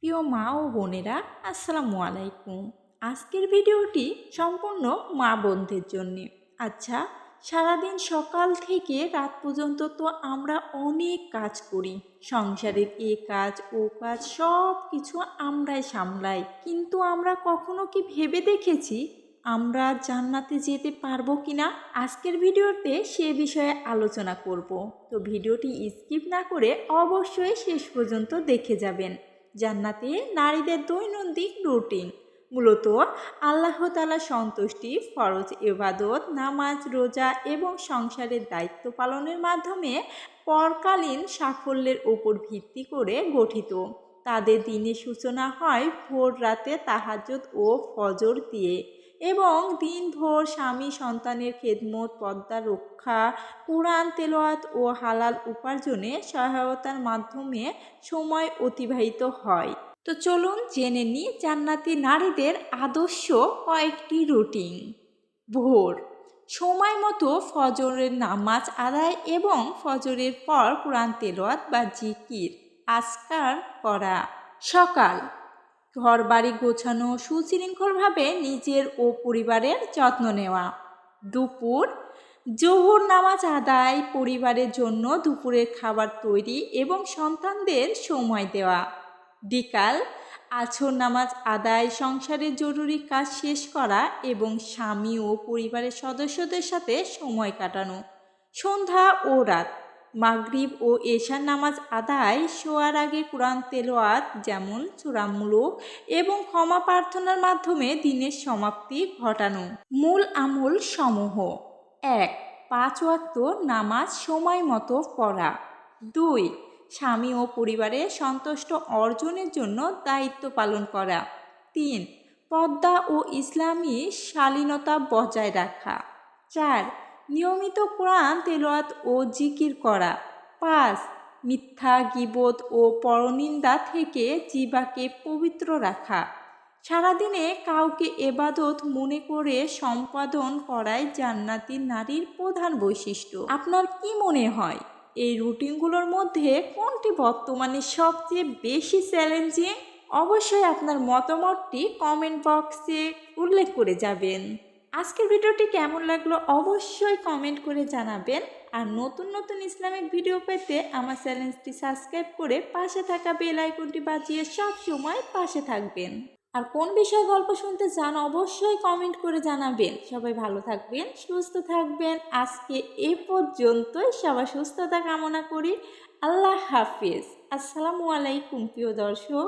প্রিয় মা ও বোনেরা, আসসালামু আলাইকুম। আজকের ভিডিওটি সম্পূর্ণ মা বোনদের জন্যে। আচ্ছা, সারাদিন সকাল থেকে রাত পর্যন্ত তো আমরা অনেক কাজ করি। সংসারের এ কাজ ও কাজ সব কিছু আমরাই সামলাই, কিন্তু আমরা কখনো কি ভেবে দেখেছি আমরা জান্নাতে যেতে পারবো কিনা? আজকের ভিডিওতে সে বিষয়ে আলোচনা করব। তো ভিডিওটি স্কিপ না করে অবশ্যই শেষ পর্যন্ত দেখে যাবেন। জান্নাতে নারীদের দৈনন্দিন রুটিন, মূলত আল্লাহ তাআলার সন্তুষ্টি, ফরজ ইবাদত, নামাজ, রোজা এবং সংসারের দায়িত্ব পালনের মাধ্যমে পরকালীন সাফল্যের উপর ভিত্তি করে গঠিত। তাদের দিনের সূচনা হয় ভোর রাতে তাহাজ্জুদ ও ফজর দিয়ে এবং দিনভর স্বামী সন্তানের খেদমত, পর্দা রক্ষা, কোরআন তেলাওয়াত ও হালাল উপার্জনে সহায়তার মাধ্যমে সময় অতিবাহিত হয়। তো চলুন জেনে নিই জান্নাতি নারীদের আদর্শ কয়েকটি রুটিন। ভোর, সময় মতো ফজরের নামাজ আদায় এবং ফজরের পর কোরআন তেলাওয়াত বা জিকির আজকার করা। সকাল, ঘরবাড়ি গোছানো, সুশৃঙ্খলভাবে নিজের ও পরিবারের যত্ন নেওয়া। দুপুর, জোহর নামাজ আদায়, পরিবারের জন্য দুপুরের খাবার তৈরি এবং সন্তানদের সময় দেওয়া। বিকাল, আছর নামাজ আদায়, সংসারের জরুরি কাজ শেষ করা এবং স্বামী ও পরিবারের সদস্যদের সাথে সময় কাটানো। সন্ধ্যা ও রাত, মাগরিব ও এশার নামাজ আদায়, শোয়ার আগে কোরআন তেলাওয়াত যেমন সূরা মুলক এবং ক্ষমা প্রার্থনার মাধ্যমে দিনের সমাপ্তি ঘটানো। মূল আমল সমূহ: ১. ৫ ওয়াক্ত নামাজ সময় মতো পড়া। ২. স্বামী ও পরিবারের সন্তুষ্ট অর্জনের জন্য দায়িত্ব পালন করা। ৩. পর্দা ও ইসলামী শালীনতা বজায় রাখা। ৪. নিয়মিত কোরআন তেলাওয়াত ও জিকির করা। ৫. মিথ্যা, গীবত ও পরনিন্দা থেকে জিহ্বাকে পবিত্র রাখা। সারাদিনে কাউকে ইবাদত মনে করে সম্পাদন করাই জান্নাতি নারীর প্রধান বৈশিষ্ট্য। আপনার কি মনে হয় এই রুটিনগুলোর মধ্যে কোনটি বর্তমানে সবচেয়ে বেশি চ্যালেঞ্জিং? অবশ্যই আপনার মতামতটি কমেন্ট বক্সে উল্লেখ করে যাবেন। আজকের ভিডিওটি কেমন লাগলো অবশ্যই কমেন্ট করে জানাবেন। আর নতুন নতুন ইসলামিক ভিডিও পেতে আমার চ্যানেলটি সাবস্ক্রাইব করে পাশে থাকা বেল আইকনটি বাজিয়ে সব সময় পাশে থাকবেন। আর কোন বিষয়ে গল্প শুনতে চান অবশ্যই কমেন্ট করে জানাবেন। সবাই ভালো থাকবেন, সুস্থ থাকবেন। আজকে এ পর্যন্তই, সবার সুস্থতা কামনা করি। আল্লাহ হাফিজ। আসসালামু আলাইকুম প্রিয় দর্শক।